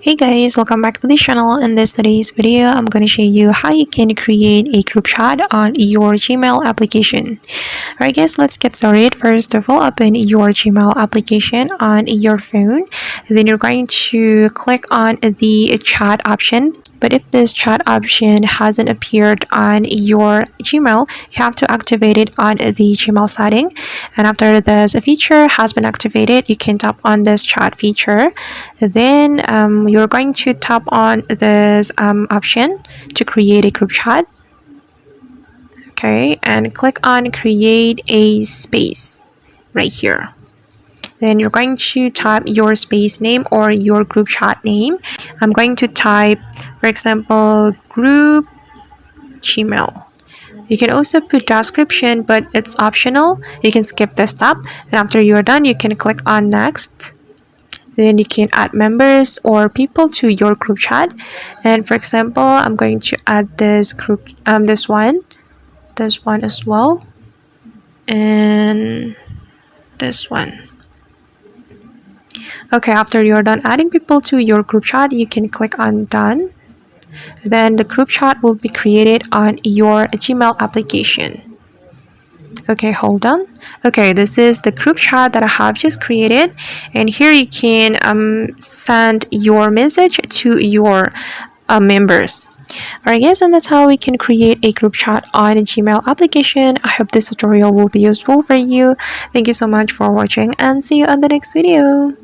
Hey guys, welcome back to the channel. In today's video, I'm going to show you how you can create a group chat on your Gmail application. Alright guys, let's get started. First of all, open your Gmail application on your phone. Then you're going to click on the chat option. But if this chat option hasn't appeared on your Gmail, you have to activate it on the Gmail setting. And after this feature has been activated, you can tap on this chat feature. Then you're going to tap on this option to create a group chat. Okay, and click on create a space right here. Then you're going to type your space name or your group chat name. I'm going to type, for example, group Gmail. You can also put description, but it's optional. You can skip this step, and after you're done, you can click on next. Then you can add members or people to your group chat. And for example, I'm going to add this group, this one as well, and this one. Okay, after you're done adding people to your group chat, you can click on done. Then the group chat will be created on your Gmail application. Okay, hold on. Okay, this is the group chat that I have just created, and here you can send your message to your members. Alright guys, and that's how we can create a group chat on a Gmail application. I hope this tutorial will be useful for you. Thank you so much for watching, and see you on the next video.